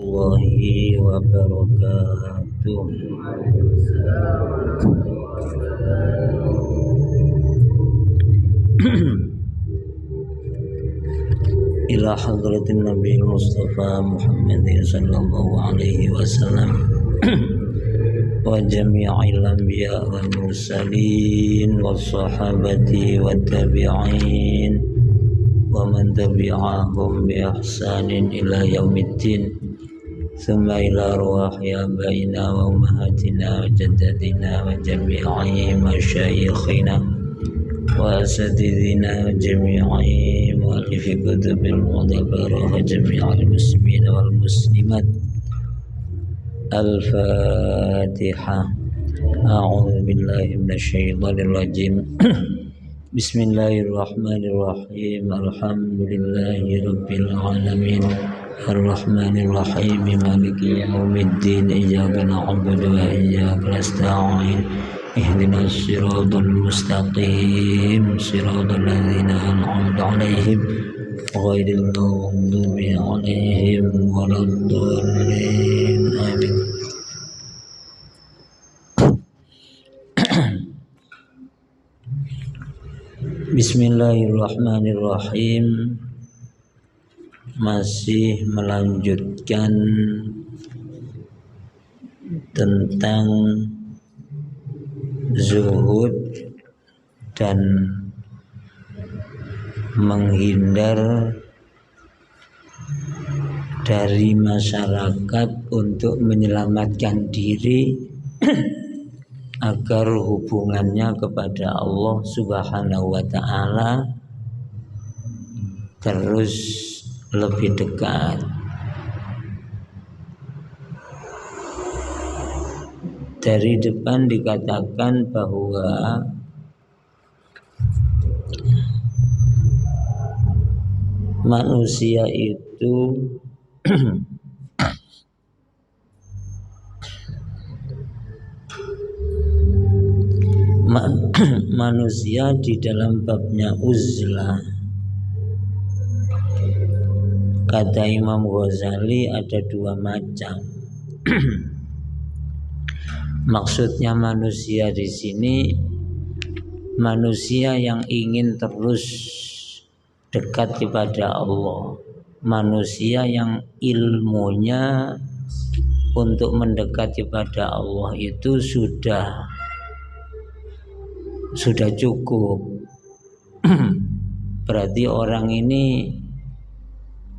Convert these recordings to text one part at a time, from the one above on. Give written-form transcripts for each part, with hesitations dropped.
Warahmatullahi wabarakatuh. Ila hadratin Nabi Mustafa Muhammad sallallahu alaihi wasallam wa jami'il anbiya wal mursalin was sahabati wat tabi'in wa man tabi'ahum bi ihsanin ila yaumiddin. Thumma ila ruwahi abaina wa ummahatina wa jaddadina wa jami'i masyayikhina wa asatidina wa jami'i mu'allifi kutubil mu'tabarah wa jami'il muslimin wal muslimat. Al-Fatihah. A'udzu billahi minasyaitonir rajim. Bismillahirrahmanirrahim. Alhamdulillahi rabbil alamin. Ar-Rahmanir Rahim. Maliki yaumiddin. Iyyaka na'budu wa iyyaka nasta'in. Ihdinas siratal mustaqim. Siratal ladzina an'amta 'alaihim ghairil maghdubi 'alaihim waladdallin. Amin. Bismillahirrahmanirrahim. Masih melanjutkan tentang zuhud dan menghindar dari masyarakat untuk menyelamatkan diri agar hubungannya kepada Allah Subhanahu wa ta'ala terus lebih dekat. Dari depan dikatakan bahwa manusia itu manusia di dalam babnya uzlah, kata Imam Ghazali, ada dua macam. Maksudnya manusia di sini manusia yang ingin terus dekat kepada Allah, manusia yang ilmunya untuk mendekat kepada Allah itu sudah cukup. Berarti orang ini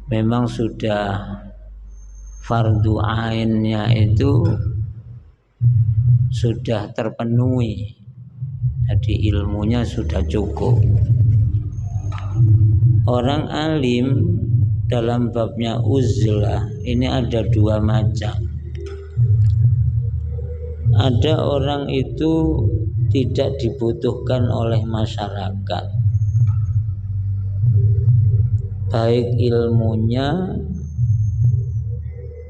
memang sudah fardu ainnya itu sudah terpenuhi, jadi ilmunya sudah cukup. Orang alim dalam babnya uzlah ini ada dua macam. Ada orang itu tidak dibutuhkan oleh masyarakat, baik ilmunya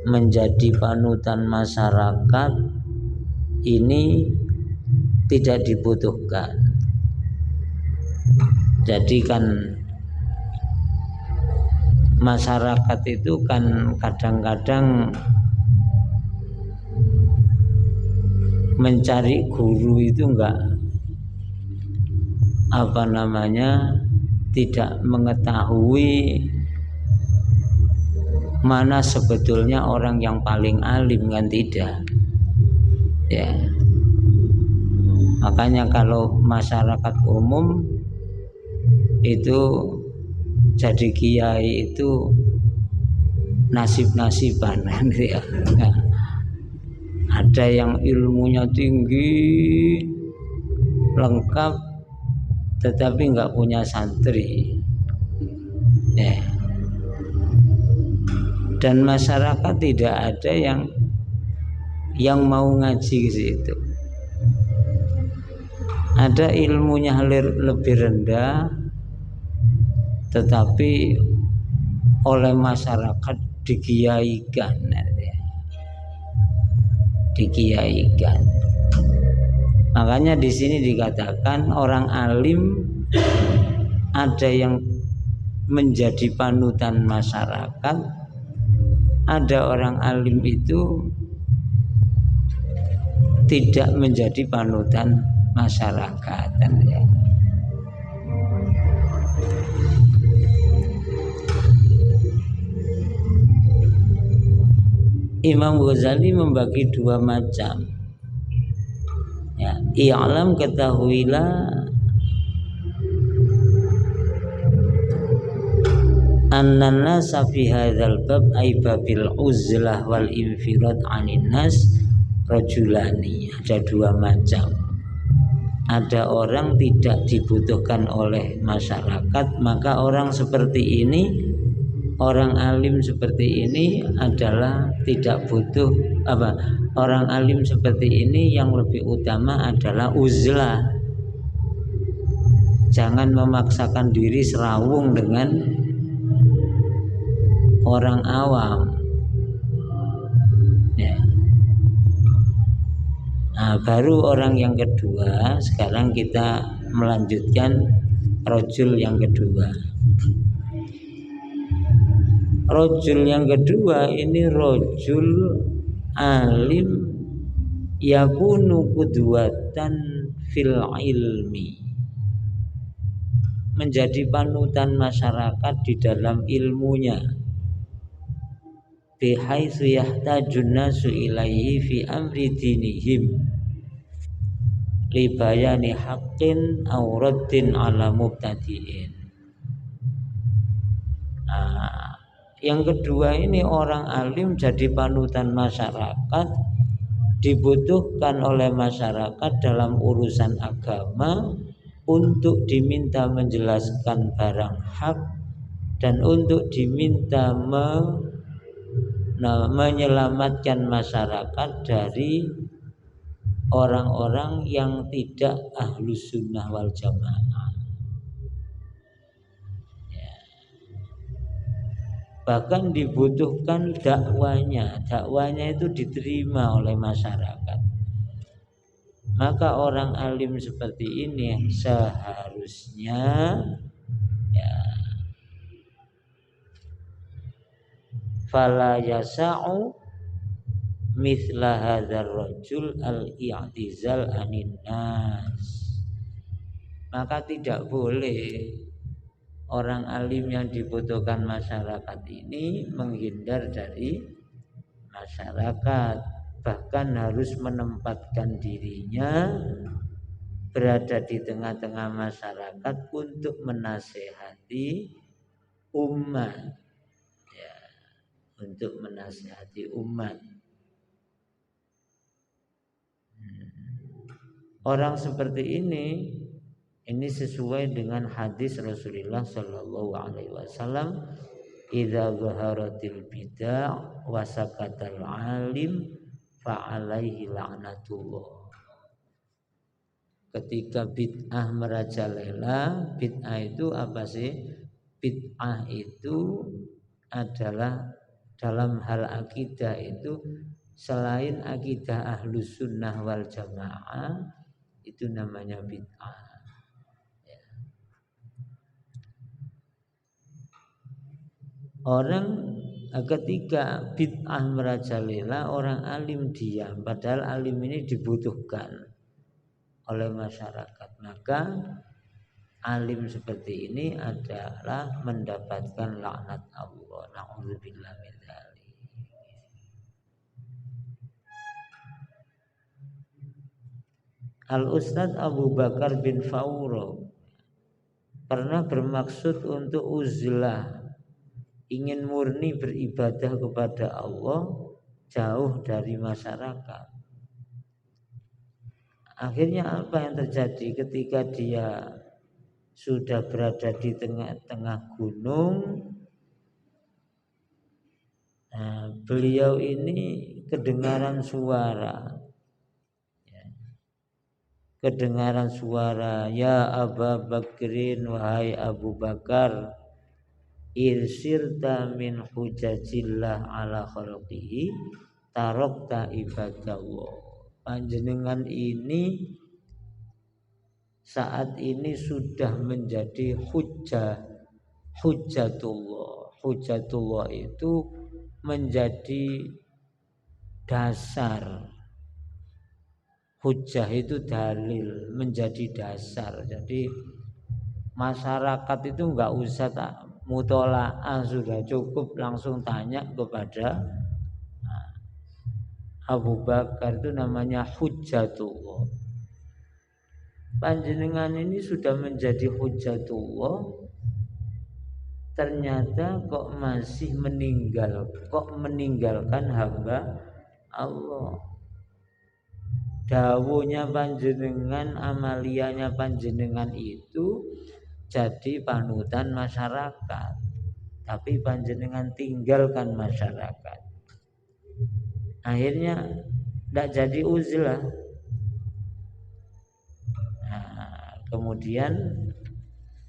menjadi panutan masyarakat, ini tidak dibutuhkan. Jadi kan masyarakat itu kan kadang-kadang mencari guru itu tidak mengetahui mana sebetulnya orang yang paling alim, kan tidak ya. Makanya kalau masyarakat umum itu jadi kiai itu nasib-nasiban ya. Ada yang ilmunya tinggi lengkap tetapi nggak punya santri ya. Dan masyarakat tidak ada yang mau ngaji ke situ. Ada ilmunya lebih rendah tetapi oleh masyarakat dikiaikan. Makanya di sini dikatakan orang alim ada yang menjadi panutan masyarakat, ada orang alim itu tidak menjadi panutan masyarakat kan ya. Imam Ghazali membagi dua macam. Ya, i'lam ketahuilah annan nasa fi hadzal bab ay babil uzlah wal infirad 'anil nas rajulani. Ada dua macam. Ada orang tidak dibutuhkan oleh masyarakat, maka orang seperti ini, orang alim seperti ini adalah tidak butuh apa? Orang alim seperti ini yang lebih utama adalah uzlah. Jangan memaksakan diri serawung dengan orang awam. Ya. Nah, baru orang yang kedua. Sekarang kita melanjutkan rojul yang kedua. Rojul yang kedua ini rojul alim yakunu qudwatan fil ilmi, menjadi panutan masyarakat di dalam ilmunya, bihaitsu yahtajun nasu ilaihi fi amri dinihim li bayani haqqin aw raddin ala mubtadi'in. Nah, yang kedua ini orang alim jadi panutan masyarakat, dibutuhkan oleh masyarakat dalam urusan agama untuk diminta menjelaskan barang hak dan untuk diminta menyelamatkan masyarakat dari orang-orang yang tidak ahlus sunnah wal jamaah. Ya. Bahkan dibutuhkan dakwanya itu diterima oleh masyarakat. Maka orang alim seperti ini seharusnya ya, fala yasa'u mithla hadzal rajul al-i'tizal anin nas. Maka tidak boleh orang alim yang dibutuhkan masyarakat ini menghindar dari masyarakat, bahkan harus menempatkan dirinya berada di tengah-tengah masyarakat untuk menasehati umat, ya, untuk menasehati umat. Orang seperti ini sesuai dengan hadis Rasulullah Shallallahu Alaihi Wasallam, idza zaharatil bid'ah wa sakatal alim fa alaihi la'natullah. Ketika bid'ah merajalela, bid'ah itu apa sih? Bid'ah itu adalah dalam hal akidah itu selain akidah ahlus sunnah wal jamaah, itu namanya bid'ah. Ya. Orang ketika bid'ah merajalela, orang alim diam, padahal alim ini dibutuhkan oleh masyarakat. Maka alim seperti ini adalah mendapatkan laknat Allah. Na'udzubillah min dzalik. Al-Ustadz Abu Bakar bin Fawro pernah bermaksud untuk uzlah, ingin murni beribadah kepada Allah, jauh dari masyarakat. Akhirnya apa yang terjadi ketika dia sudah berada di tengah-tengah gunung? Nah, beliau ini kedengaran suara, ya Abu Bakrin, wahai Abu Bakar, irsirta min hujajillah ala khalqihi tarokta ibadallah. Panjenengan ini saat ini sudah menjadi hujjatullah. Hujjatullah itu menjadi dasar. Hujjah itu dalil, menjadi dasar. Jadi masyarakat itu enggak usah mutola'ah, sudah cukup langsung tanya kepada Abu Bakar, itu namanya hujjatullah. Panjenengan ini sudah menjadi hujjatullah, ternyata kok masih meninggalkan hamba Allah. Dawuhnya panjenengan, amaliyanya panjenengan itu jadi panutan masyarakat, tapi panjenengan tinggalkan masyarakat. Akhirnya tidak jadi uzlah. Nah, kemudian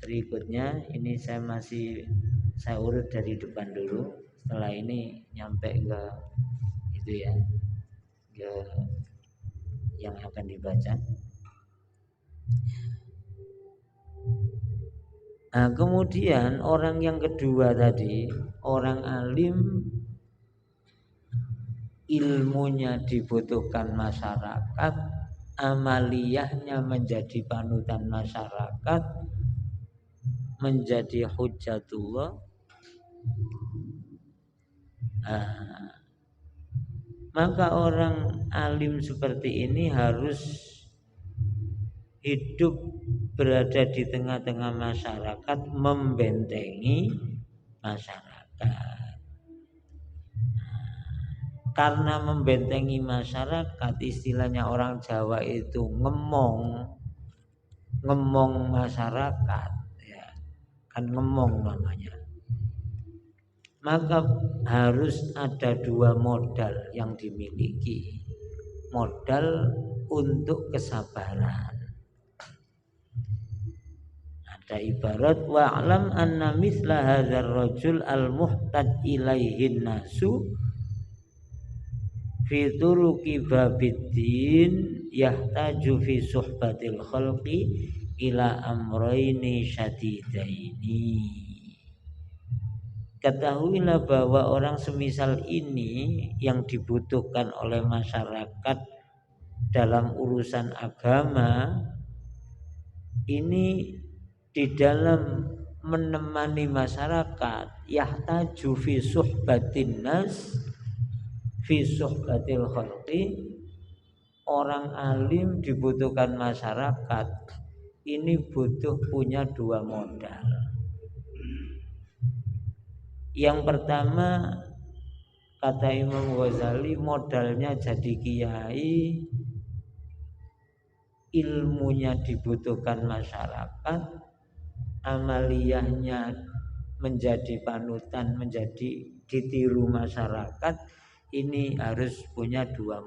berikutnya ini saya urut dari depan dulu. Setelah ini nyampe ke itu ya, ke yang akan dibaca. Nah, kemudian orang yang kedua tadi, orang alim, ilmunya dibutuhkan masyarakat, amaliyahnya menjadi panutan masyarakat, menjadi hujjatullah. Maka orang alim seperti ini harus hidup berada di tengah-tengah masyarakat, membentengi masyarakat. Karena membentengi masyarakat, istilahnya orang Jawa itu ngemong masyarakat, ya, kan ngemong namanya. Maka harus ada dua modal yang dimiliki. Modal untuk kesabaran. Ada ibarat wa'lam anna mithla hadzal rajul al-muhtaj ilaihin nasu fi turuqi babiddin yahtaju fi suhbatil khalqi ila amrayni syadidaini. Ketahuilah bahwa orang semisal ini yang dibutuhkan oleh masyarakat dalam urusan agama ini di dalam menemani masyarakat, yahtaju fi suhbatin nas fi suhbatil khalqi. Orang alim dibutuhkan masyarakat ini butuh punya dua modal. Yang pertama, kata Imam Ghazali, modalnya jadi kiai, ilmunya dibutuhkan masyarakat, amaliyahnya menjadi panutan, menjadi ditiru masyarakat. Ini harus punya dua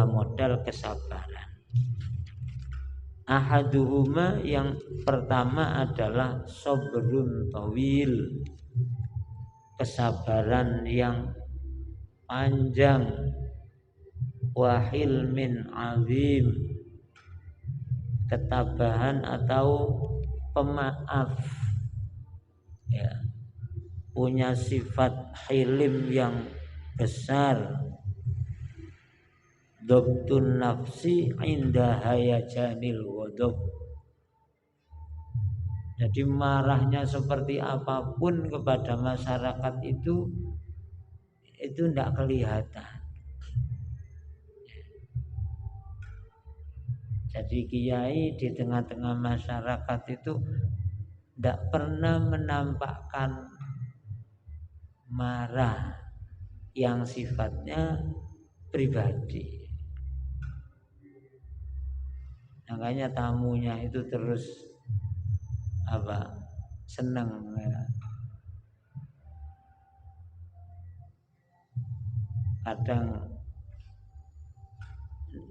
modal kesabaran. Ahaduhuma, yang pertama adalah sabrun tawil, kesabaran yang panjang, wa hilmin azim, ketabahan atau pemaaf, ya, punya sifat hilim yang besar. Dobtun nafsi inda hayajanil ghadab. Jadi marahnya seperti apapun kepada masyarakat itu tidak kelihatan. Jadi kiai di tengah-tengah masyarakat itu tidak pernah menampakkan marah yang sifatnya pribadi. Makanya tamunya itu terus senang, ya. Kadang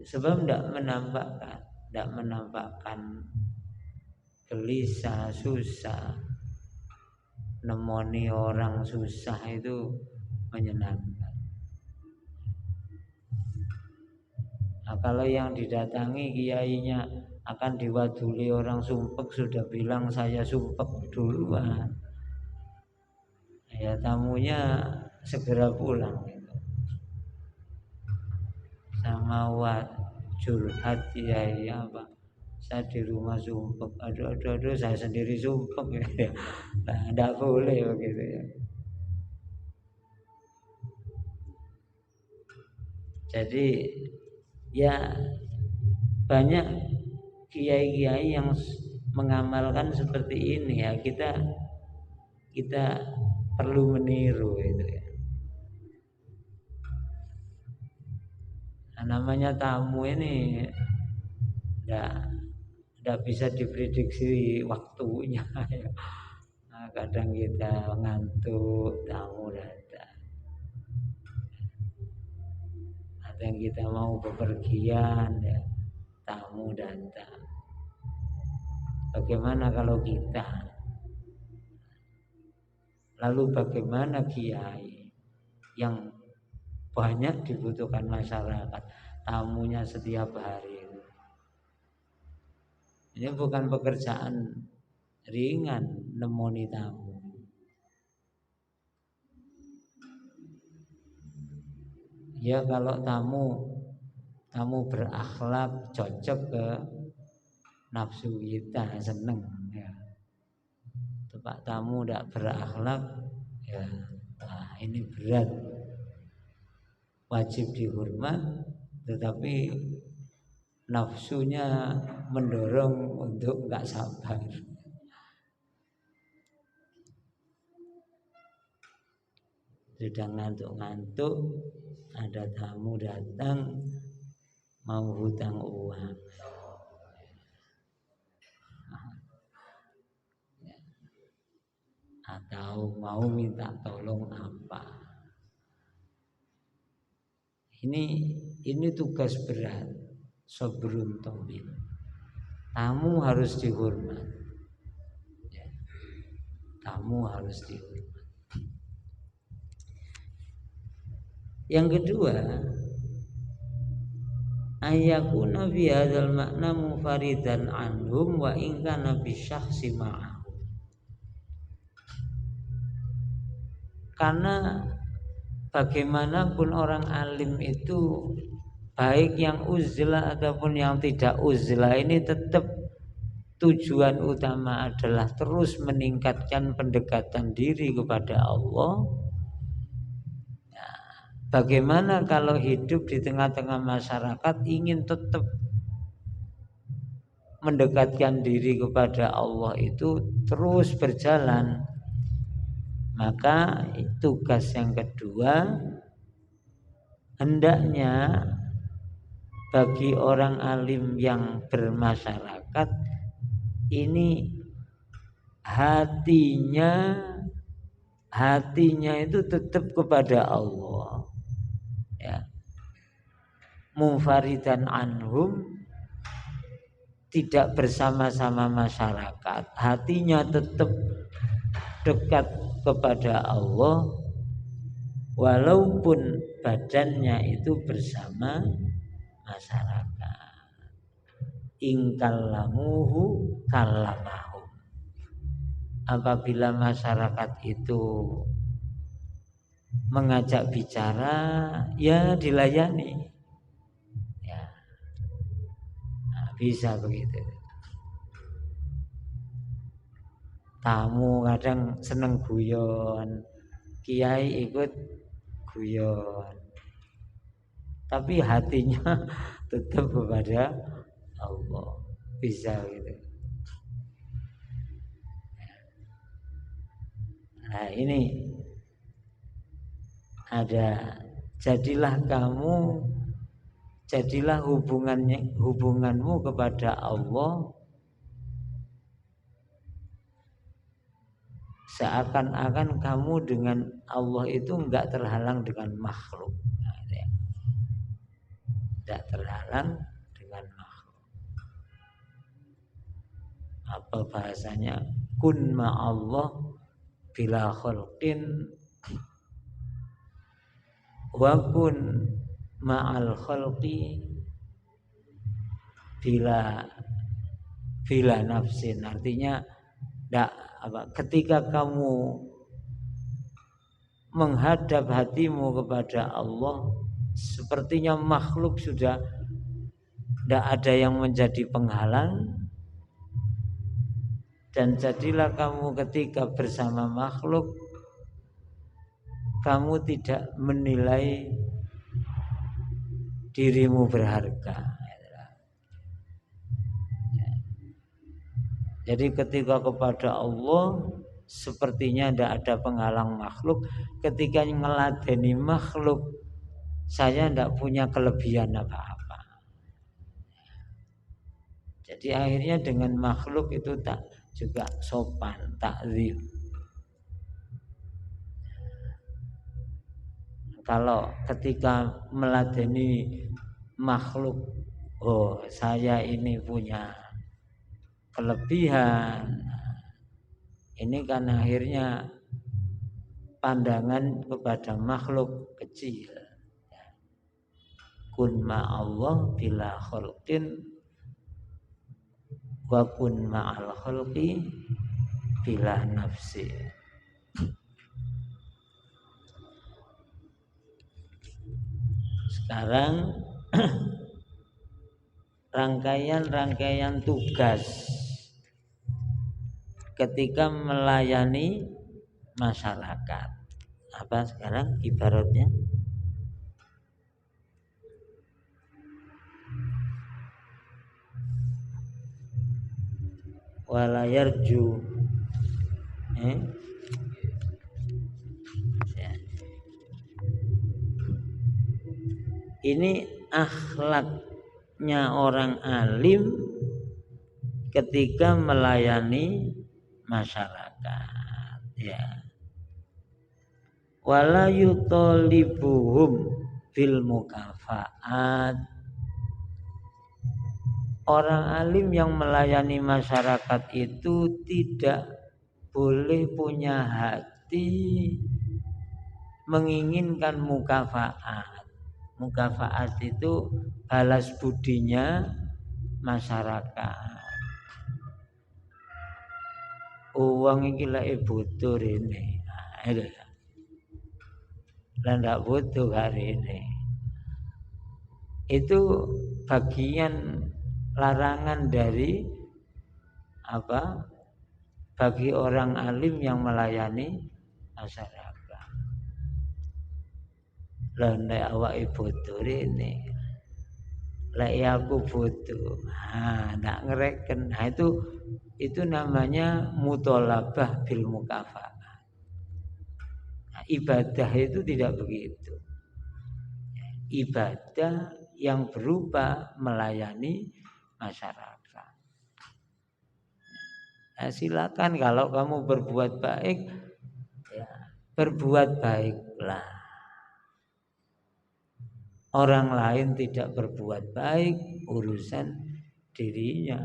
sebab tidak menampakkan gelisah, susah, nemoni orang susah itu menyenangkan. Nah, kalau yang didatangi kiainya akan diwaduli orang sumpek, sudah bilang saya sumpek duluan. Nah, ya tamunya segera pulang gitu. Sama curhat ya apa, saya di rumah sumpek, aduh saya sendiri sumpek ya. Nah, tidak boleh begitu ya. Jadi ya banyak kiai-kiai yang mengamalkan seperti ini ya, kita perlu meniru itu ya. Nah, namanya tamu ini tidak bisa diprediksi waktunya ya. Nah, kadang kita ngantuk, tamu datang. Kadang kita mau bepergian ya, tamu datang. Bagaimana kalau kita? Lalu bagaimana kiai yang banyak dibutuhkan masyarakat, tamunya setiap hari? Ini bukan pekerjaan ringan, nemoni tamu. Ya kalau tamu berakhlak, cocok ke nafsu kita, seneng ya. Pak tamu tidak berakhlak ya, nah ini berat, wajib dihormat, tetapi nafsunya mendorong untuk nggak sabar. Sudah ngantuk-ngantuk, ada tamu datang mau hutang uang, atau mau minta tolong apa. Ini tugas berat, sabrun tawil. Tamu harus dihormat. Ya. Tamu harus dihormat. Yang kedua, ayakuna fi hadzal makna mufaridan anhum wa in kana bi syakhsi ma'ahum. Karena bagaimanapun orang alim itu, baik yang uzlah ataupun yang tidak uzlah, ini tetap tujuan utama adalah terus meningkatkan pendekatan diri kepada Allah. Nah, bagaimana kalau hidup di tengah-tengah masyarakat ingin tetap mendekatkan diri kepada Allah itu terus berjalan, maka tugas yang kedua, hendaknya bagi orang alim yang bermasyarakat ini hatinya itu tetap kepada Allah ya. Munfaridan anhum, tidak bersama-sama masyarakat, hatinya tetap dekat kepada Allah walaupun badannya itu bersama masyarakat. Ingkallamuhu kallamahum. Apabila masyarakat itu mengajak bicara, ya dilayani. Ya. Nah, bisa begitu. Tamu kadang seneng guyon, kiai ikut guyon, tapi hatinya tetap kepada Allah, bisa gitu. Nah ini ada, jadilah hubunganmu kepada Allah seakan-akan kamu dengan Allah itu enggak terhalang dengan makhluk. Nah, ya. Enggak terhalang dengan makhluk. Apa bahasanya? Kun ma'allah bila khalqin wa kun ma'al khalqi bila nafsin. Artinya ketika kamu menghadap hatimu kepada Allah, sepertinya makhluk sudah tidak ada yang menjadi penghalang, dan jadilah kamu ketika bersama makhluk kamu tidak menilai dirimu berharga. Jadi ketika kepada Allah sepertinya tidak ada penghalang makhluk. Ketika ngeladeni makhluk, saya tidak punya kelebihan apa-apa. Jadi akhirnya dengan makhluk itu tak juga sopan, takzim. Kalau ketika meladeni makhluk, oh saya ini punya kelebihan, ini kan akhirnya pandangan kepada makhluk kecil. Kun ma'allah bila khalqin wa kun ma'al khalqi bila nafsi. Sekarang rangkaian tugas ketika melayani masyarakat. Apa sekarang ibaratnya? Wala yarju Ini akhlaknya orang alim ketika melayani masyarakat, ya. Wala yutalibuhum bil mukafaat. Orang alim yang melayani masyarakat itu tidak boleh punya hati menginginkan mukafaat. Mukafaat itu balas budinya masyarakat. Uang iki lek butuh rene. Lah ndak butuh hari ini. Itu bagian larangan dari apa? Bagi orang alim yang melayani masyarakat. Lah nek awake butuh rene. Lek aku butuh. Ndak ngereken. Nah, itu namanya mutolabah bil mukafaat. Nah, ibadah itu tidak begitu. Ibadah yang berupa melayani masyarakat. Nah, silakan kalau kamu berbuat baik, ya, berbuat baiklah. Orang lain tidak berbuat baik, urusan dirinya.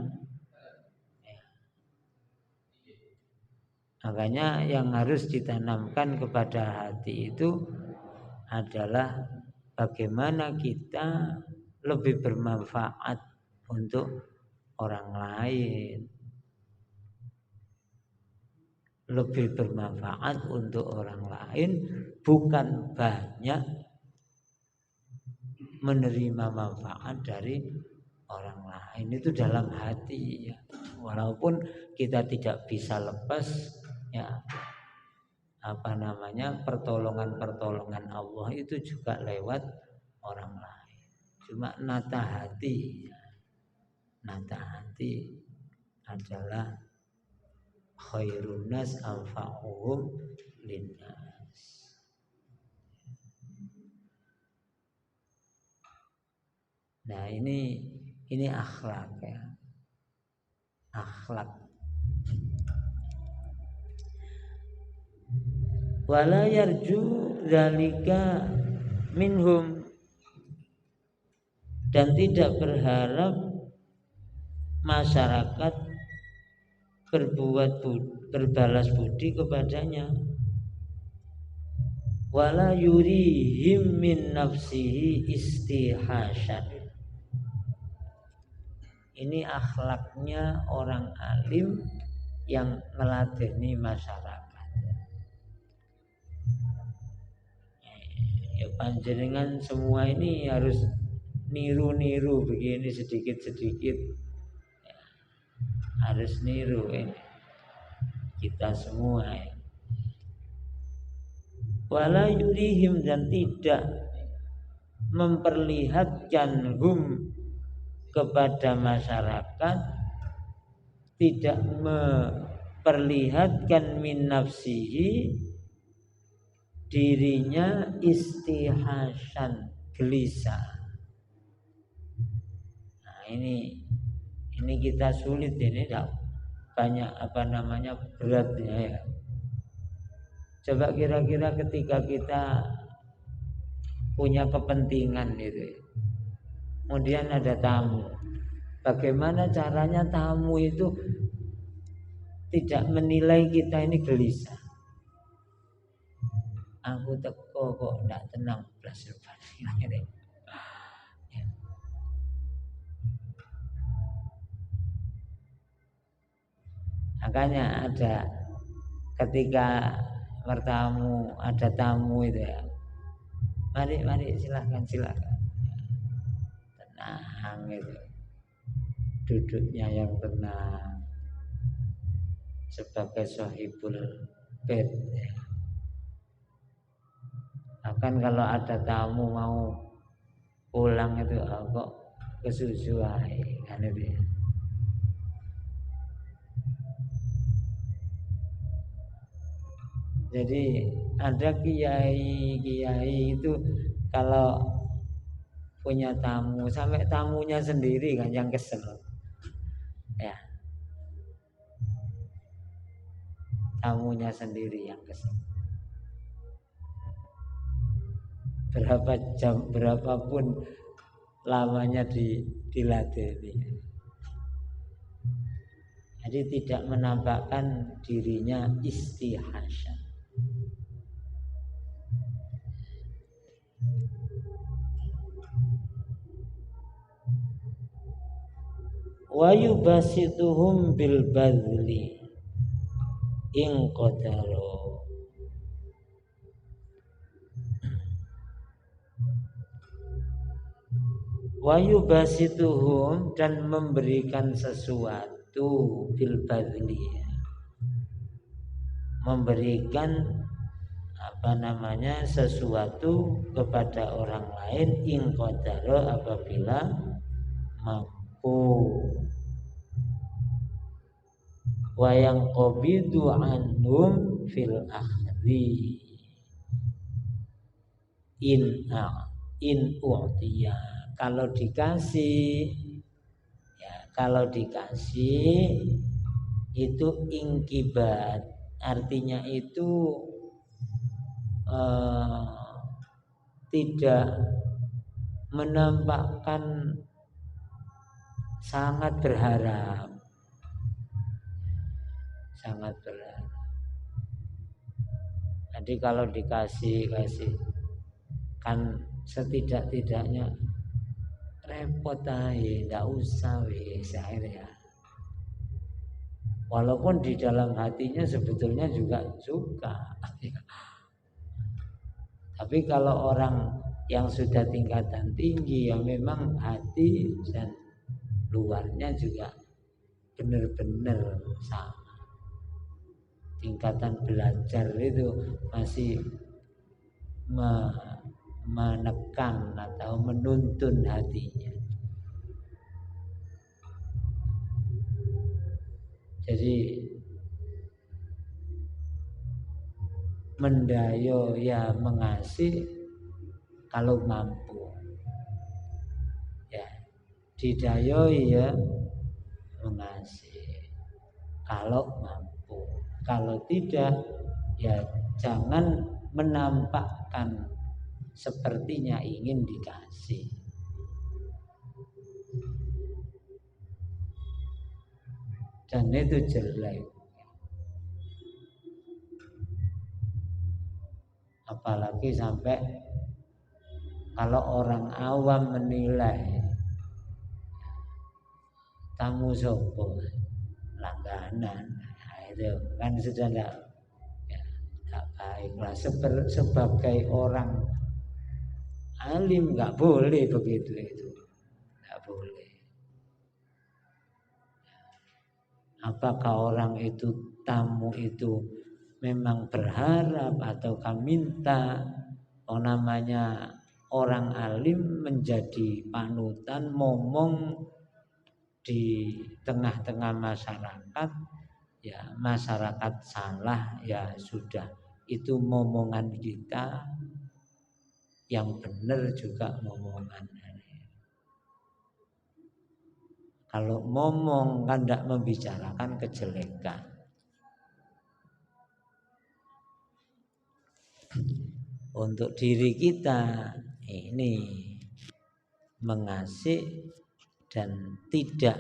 Makanya yang harus ditanamkan kepada hati itu adalah bagaimana kita lebih bermanfaat untuk orang lain. Lebih bermanfaat untuk orang lain, bukan banyak menerima manfaat dari orang lain. Itu dalam hati, ya. Walaupun kita tidak bisa lepas, ya, pertolongan Allah itu juga lewat orang lain. Cuma nata hati adalah khairun nas anfa'uhum linnas. Nah, ini akhlak, ya. Akhlak. Wala yarju zalika minhum, dan tidak berharap masyarakat berbalas budi kepadanya. Wala yurihim min nafsihi istihasyan. Ini akhlaknya orang alim yang meladeni masyarakat. Ya panjenengan semua ini harus niru-niru begini sedikit-sedikit, ya, harus niru ini kita semua ya. Wala yurihim, dan tidak memperlihatkan hum kepada masyarakat, tidak memperlihatkan min nafsihi dirinya istihasan, gelisah. Nah ini kita sulit, ini banyak beratnya ya. Coba kira-kira ketika kita punya kepentingan itu, kemudian ada tamu, bagaimana caranya tamu itu tidak menilai kita ini gelisah? Aku teko kok tidak tenang belas ya. Makanya ada ketika bertamu, ada tamu itu ya, mari silakan tenang itu, duduknya yang tenang sebagai sahibul bait ya. Akan kalau ada tamu mau pulang itu kok kesusu kan itu ya. Jadi ada kiai itu kalau punya tamu sampai tamunya sendiri kan yang kesel ya, tamunya sendiri yang kesel. Berapa jam, berapapun lamanya dilatih. Jadi tidak menampakkan dirinya istihasan. Wa yubasituhum bil badli in qadaru. Wa yubasituhum, dan memberikan sesuatu bil badli, memberikan sesuatu kepada orang lain in qadaru, apabila mampu. Wa yang qabidu anhum fil akhri in u'tiya, kalau dikasih ya, kalau dikasih itu ingkibat, artinya itu tidak menampakkan sangat berharap. Jadi kalau dikasih kan setidak-tidaknya repot aja, tidak usah wis ya. Walaupun di dalam hatinya sebetulnya juga suka. Tapi kalau orang yang sudah tingkatan tinggi, yang memang hati dan luarnya juga benar-benar sama, tingkatan belajar itu masih menekan atau menuntun hatinya. Jadi mendayo ya mengasih kalau mampu ya, didayo ya mengasih kalau mampu, kalau tidak ya jangan menampakkan sepertinya ingin dikasih. Dan itu jelek. Apalagi sampai kalau orang awam menilai tamu sopo langganan, nah itu kan sudah tidak baiklah. Sebagai orang alim, nggak boleh begitu itu, nggak boleh. Apakah orang itu tamu itu memang berharap ataukah minta namanya orang alim menjadi panutan momong di tengah-tengah masyarakat, ya masyarakat salah ya sudah, itu momongan kita, yang benar juga momongan. Kalau ngomong kan tidak membicarakan kejelekan. Untuk diri kita ini mengasih dan tidak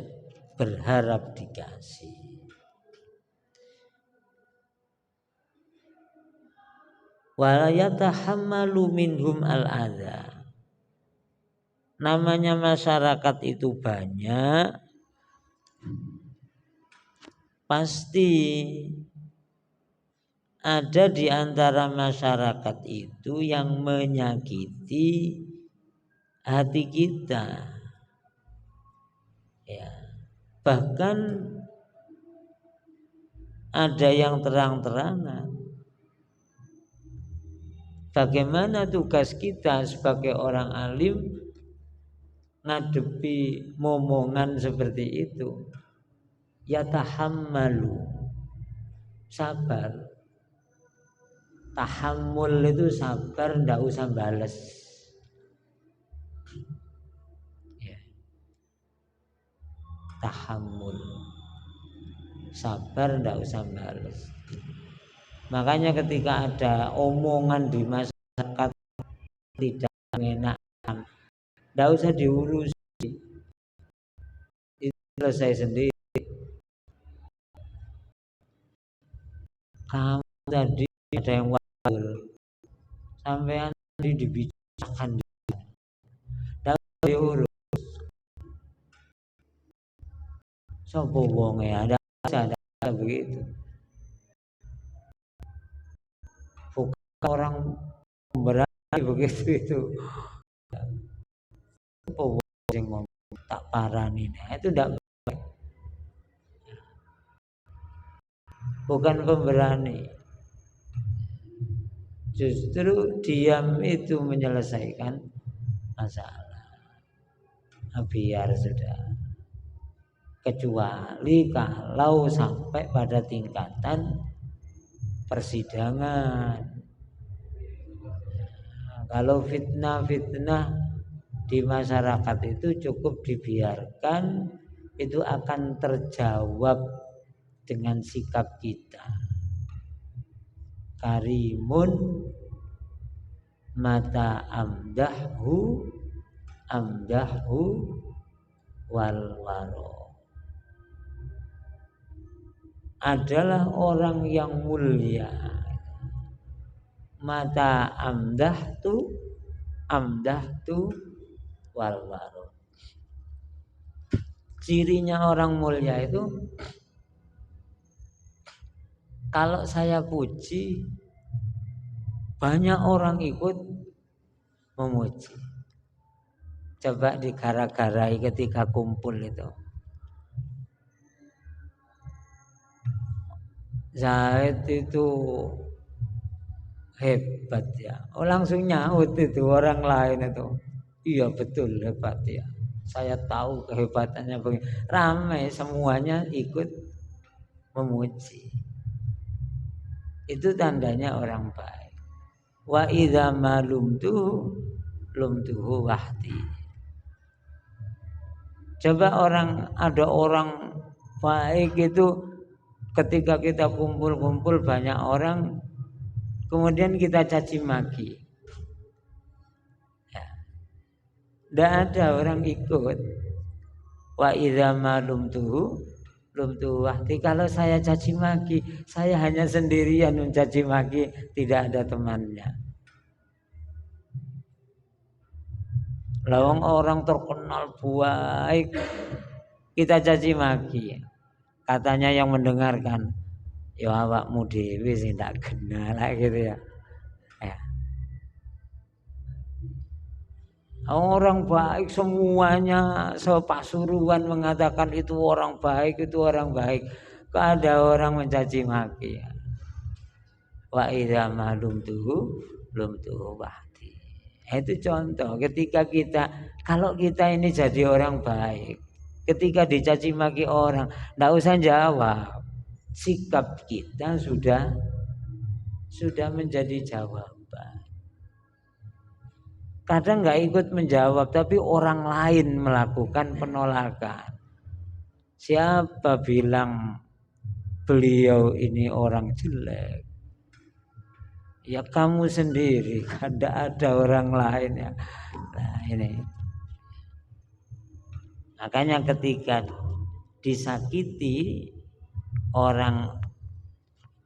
berharap dikasih. Wala yatahammalu minhum al-adha. Namanya masyarakat itu banyak, pasti ada di antara masyarakat itu yang menyakiti hati kita. Ya. Bahkan ada yang terang-terangan. Bagaimana tugas kita sebagai orang alim ngadepi momongan seperti itu? Yatahammalu, sabar. Tahammul itu sabar, ndak usah bales. Ya. Tahammul, sabar, ndak usah bales. Makanya ketika ada omongan di masyarakat tidak mengenakan, ndak usah diurusi, itu selesai sendiri. Kamu tadi ada yang sampai nanti dibicarakan, ndak diurus. Sopo wonge ada begitu. Bukan orang berani begitu itu. Sopo yang ngomong tak parani, itu tidak baik. Bukan pemberani. Justru diam itu menyelesaikan masalah. Biar sudah. Kecuali kalau sampai pada tingkatan persidangan. Kalau fitnah-fitnah di masyarakat itu cukup dibiarkan, itu akan terjawab dengan sikap kita. Karimun mata amdahu wal waro. Adalah orang yang mulia. Mata amdahtu wal waro. Cirinya orang mulia itu, kalau saya puji, banyak orang ikut memuji. Coba digara-garai ketika kumpul itu. Zaid itu hebat ya. Oh, langsung nyaut itu orang lain itu. Iya betul hebat ya. Saya tahu kehebatannya begini. Ramai semuanya ikut memuji. Itu tandanya orang baik. Wa idza malumtuhu wahdi. Coba ada orang baik itu, ketika kita kumpul-kumpul banyak orang, kemudian kita caci maki, ya, tidak ada orang ikut. Wa idza malumtuhu wahdi. Kalau saya caci maki, saya hanya sendirian mencaci maki, tidak ada temannya. Lawang orang terkenal baik kita caci maki, katanya yang mendengarkan, ya awakmu dhewe sing tak kenal gitu ya. Orang baik semuanya sepasuruan mengatakan itu orang baik, itu orang baik. Kok ada orang mencaci maki. Wa idza malum tuh belum tuh wahdi. Itu contoh ketika kalau kita ini jadi orang baik, ketika dicaci maki orang, enggak usah jawab. Sikap kita sudah menjadi jawaban. Kadang nggak ikut menjawab, tapi orang lain melakukan penolakan. Siapa bilang beliau ini orang jelek? Ya kamu sendiri, tidak ada orang lain ya. Nah ini, makanya ketika disakiti orang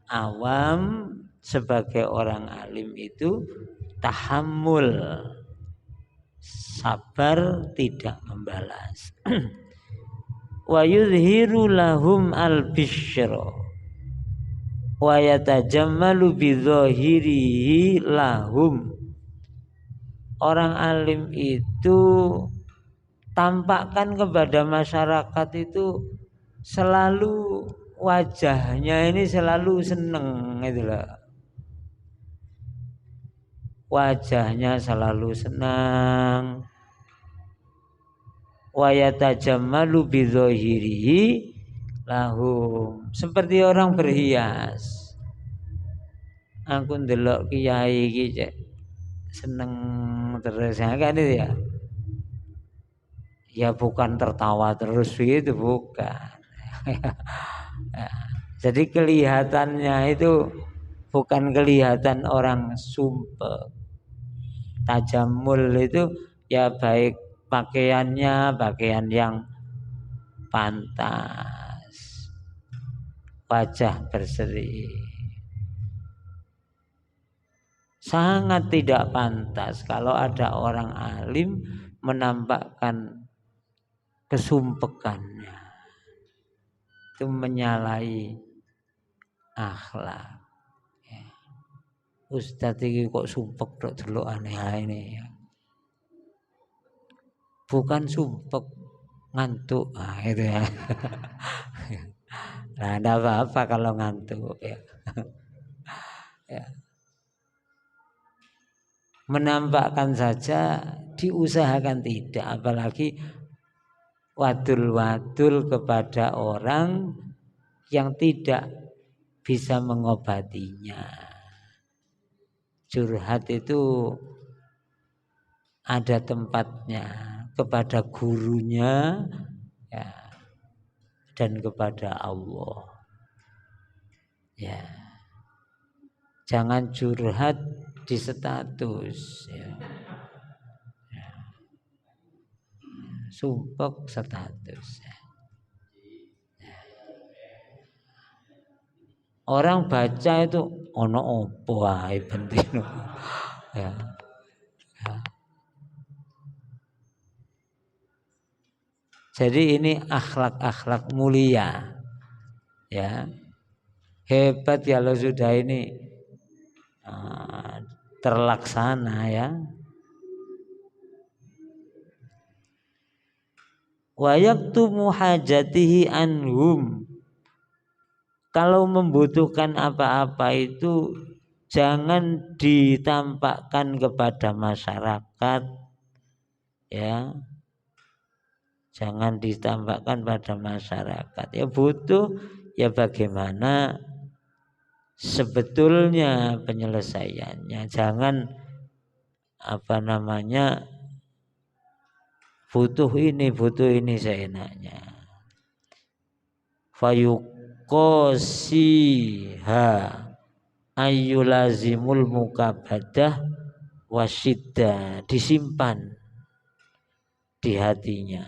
awam sebagai orang alim itu tahammul, sabar, tidak membalas. Wa yudhiru lahum al-bishra wa yatajammalu bidhahirihi lahum. Orang alim itu tampakkan kepada masyarakat itu selalu wajahnya ini selalu seneng gitu loh. Wajahnya selalu senang. Wa yatajammalu bidhahirihi lahum, seperti orang berhias. Aku ndelok kiai iki cek seneng terus kan itu ya. Ya bukan tertawa terus itu bukan. Jadi kelihatannya itu bukan kelihatan orang sumpek. Tajamul itu ya baik pakaiannya, pakaian yang pantas, wajah berseri. Sangat tidak pantas kalau ada orang alim menampakkan kesumpekannya. Itu menyalahi akhlak. Ustadz ini kok sumpek tok delok aneh ini ya. Bukan sumpek, ngantuk. Nah, itu ya. Nah, enggak apa-apa kalau ngantuk ya. Ya. Menampakkan saja, diusahakan tidak, apalagi wadul-wadul kepada orang yang tidak bisa mengobatinya. Curhat itu ada tempatnya, kepada gurunya ya, dan kepada Allah. Ya. Jangan curhat di status ya. Ya. Sumpek status ya. Orang baca itu ono opo wae penting. Ya. Ya. Jadi ini akhlak-akhlak mulia. Ya. Hebat kalau sudah ini terlaksana ya. Wa yaktumu hajatihi anhum. Kalau membutuhkan apa-apa itu jangan ditampakkan kepada masyarakat ya. Jangan ditampakkan pada masyarakat. Ya butuh ya bagaimana sebetulnya penyelesaiannya. Jangan butuh ini seenaknya. Fayuqasiha ayyulazimul mukabadah wasyiddah, disimpan di hatinya.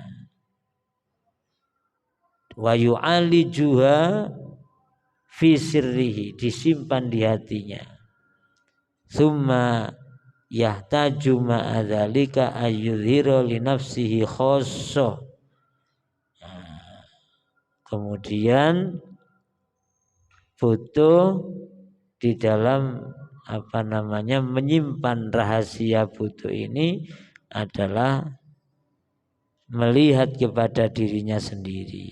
Wa yu'alijuha fi sirrihi, disimpan di hatinya. Tsumma yahtaju ma'adzalika ayyudhira li nafsihi khosso. Kemudian butuh di dalam menyimpan rahasia butuh ini adalah melihat kepada dirinya sendiri,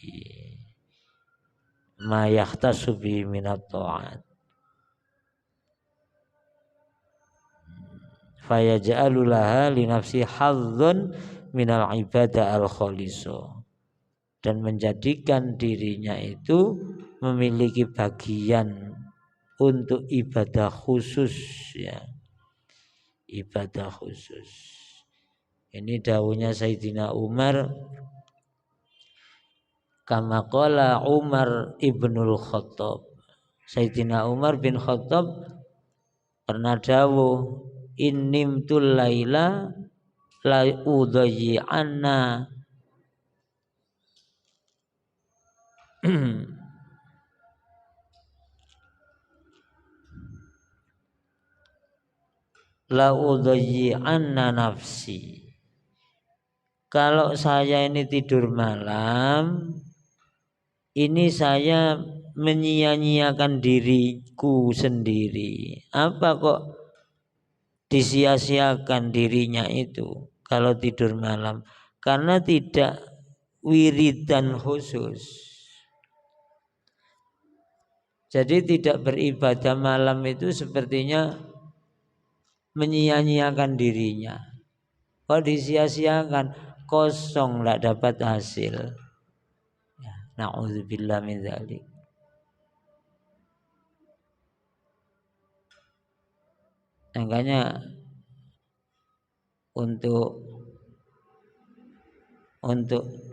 ma yahtasu bi minat ta'at, fayaj'alu laha li nafsi hadzun minal ibadah al khaliso, dan menjadikan dirinya itu memiliki bagian untuk ibadah khusus, ya, ibadah khusus. Ini dawuhnya Sayyidina Umar, kama qala Umar ibnul Khattab. Sayyidina Umar bin Khattab pernah dawuh, innimtul laila la udayyi'anna la udayyi'anna nafsi. Kalau saya ini tidur malam, ini saya menyia-nyiakan diriku sendiri. Apa kok disia-siakan dirinya itu kalau tidur malam? Karena tidak wiridan khusus. Jadi tidak beribadah malam itu sepertinya menyia-nyiakan dirinya. Kalau disia-siakan, kosong, tidak dapat hasil. Ya, na'udzubillah min dzalik. Makanya untuk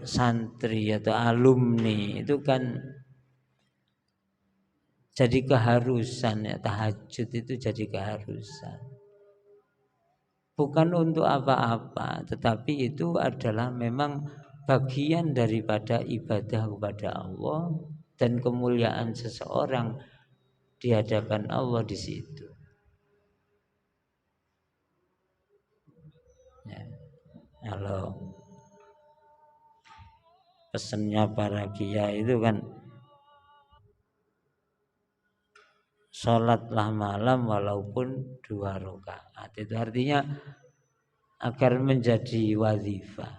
santri atau alumni itu kan jadi keharusan, ya, tahajud itu jadi keharusan. Bukan untuk apa-apa, tetapi itu adalah memang bagian daripada ibadah kepada Allah dan kemuliaan seseorang di hadapan Allah di situ. Ya, kalau pesannya para kiai itu kan sholatlah malam walaupun 2 rakaat. Itu artinya agar menjadi wazifah.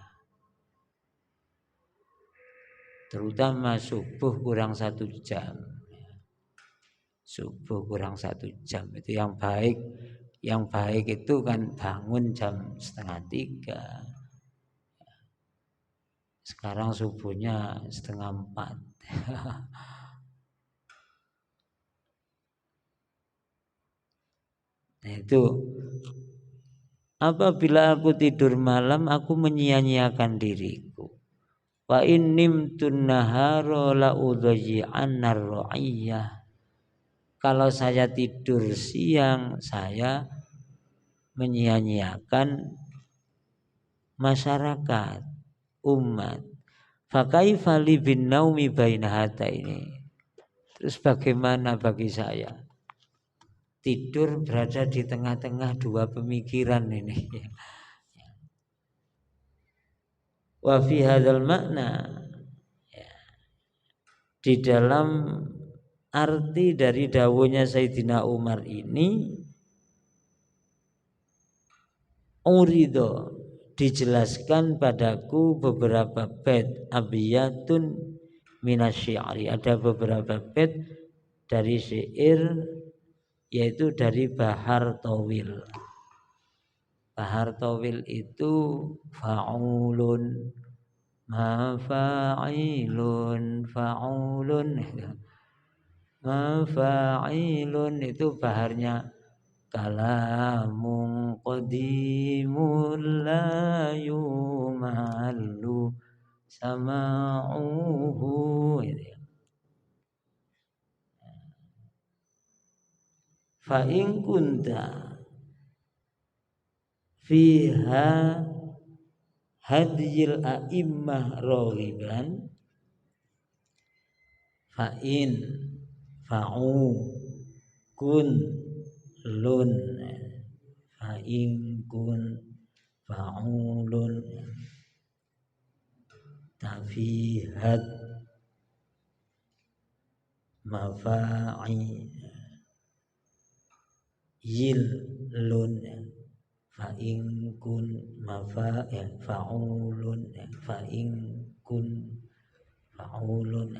Terutama subuh kurang 1 jam. Subuh kurang 1 jam itu yang baik. Yang baik itu kan bangun jam 2:30. Sekarang subuhnya 3:30. Nah, itu apabila aku tidur malam, aku menyia-nyiakan diriku. Wa in nimtun nahara la udayyi'anna ar-ra'iyah. Kalau saya tidur siang, saya menyia-nyiakan masyarakat, umat. Fa kaifa li bin naumi baina hataini. Terus bagaimana bagi saya tidur berada di tengah-tengah 2 pemikiran ini? Wa fi hadzal makna, di dalam arti dari dawuhnya Sayyidina Umar ini, urido, dijelaskan padaku beberapa bait abiyatun minasyi'ri. Ada beberapa bait dari syair, yaitu dari Bahar Tawil. Bahar Tawil itu fa'ulun ma fa'ilun fa'ulun ma fa'ilun, itu baharnya kalamun qadimun la yumallu sama'uhu. Fa in kunta fiha hadhil a'immah raghiban fa in fa'u kun lun fa in kun fa'ulun tafihat mafa'i yil lun fa in kun faulun fa in kun faulun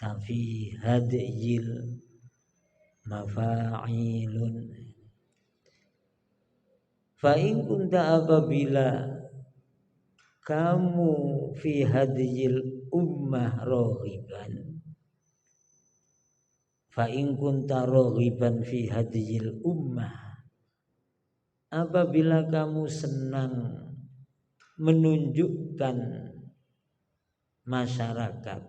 tafi hadjil mafa'ilun fa in kunta apabila kamu fi hadjil ummah rohiban fa in kunta rohiban fi hadjil ummah apabila kamu senang menunjukkan masyarakat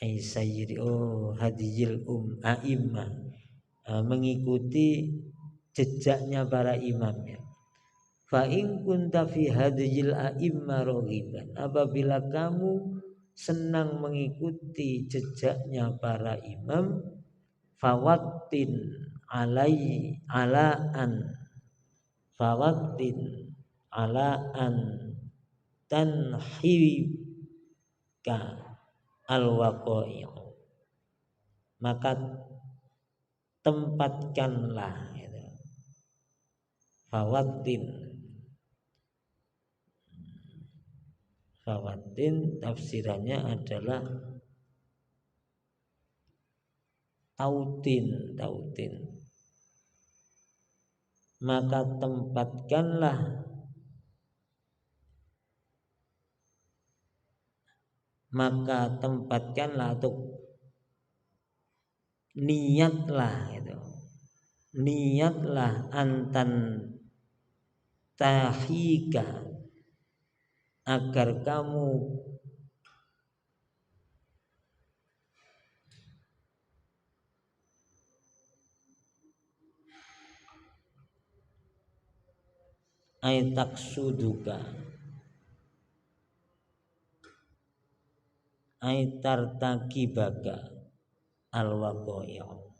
ai sayyidi hadijil a'immah mengikuti jejaknya para imam ya. Fa in kunta fi hadijil a'immah raghiban apabila kamu senang mengikuti jejaknya para imam fawattin ala an tanhibka al-waqa'i'u maka tempatkanlah gitu. Fawatin tafsirannya adalah tautin maka tempatkanlah atau niatlah antan tahika agar kamu tartakibaka al-waqa'i'u.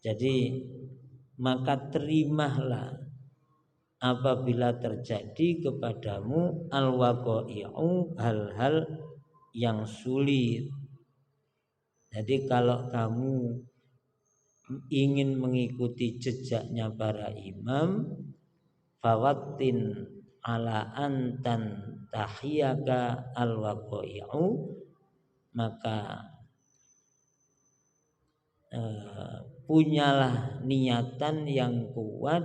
Jadi maka terimalah apabila terjadi kepadamu al-waqa'i'u hal-hal yang sulit. Jadi kalau kamu ingin mengikuti jejaknya para imam fawattin ala antan tahiyaka al-waqa'i'u maka punyalah niatan yang kuat,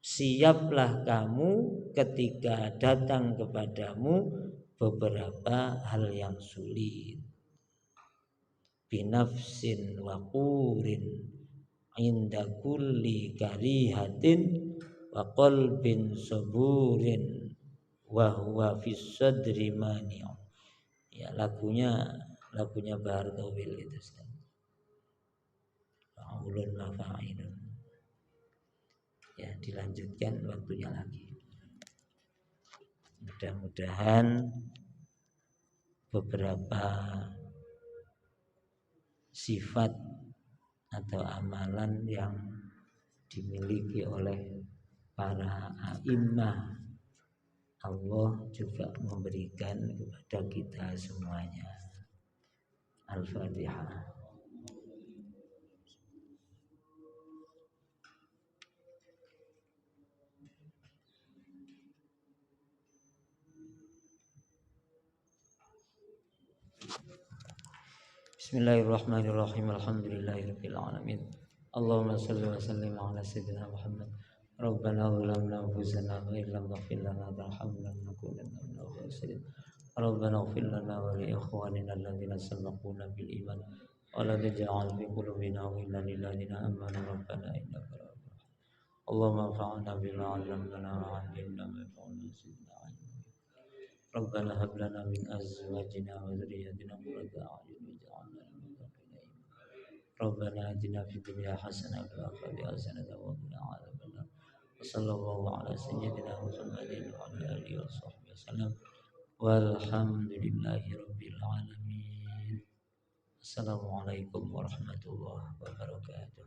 siaplah kamu ketika datang kepadamu beberapa hal yang sulit. Binafsin waqurin inda kulli karihatin wa qalbin saburin wa huwa fis sadri mani'u. Ya lagunya Bahar Tawil itu Fa'ulun mafa'ilun. Ya dilanjutkan waktunya lagi. Mudah-mudahan beberapa sifat atau amalan yang dimiliki oleh para a'immah Allah juga memberikan kepada kita semuanya. Al-Fatihah. Bismillahirrahmanirrahim. Alhamdulillahirabbil alamin. Allahumma shalli wa sallim ala sayyidina Muhammad. Rabbana zalamna anfusana wa illam taghfir lana wa tarhamna lanakunanna minal khasirin. Rabbana ighfir lana wa li ikhwanina alladhina sabaquna bil iman wa la taj'al fi qulubina ghillan lil ladzina amanu rabbana innaka ra'ufur rahim. Allahumma anfa'na bima 'allamtana wa 'allimna ma yanfa'una zidna 'ilma. Rabbana hab lana min azwajina wa dhurriyyatina qurrata a'yun waj'alna lil muttaqina imama. Rabbana atina fid dunya hasanah wa fil akhirati hasanah wa qina adzabannar. Wassallallahu ala sayyidina Muhammadin wa ala alihi wa sahbihi wasallam. Walhamdulillahi rabbil alamin. Assalamualaikum warahmatullahi wabarakatuh.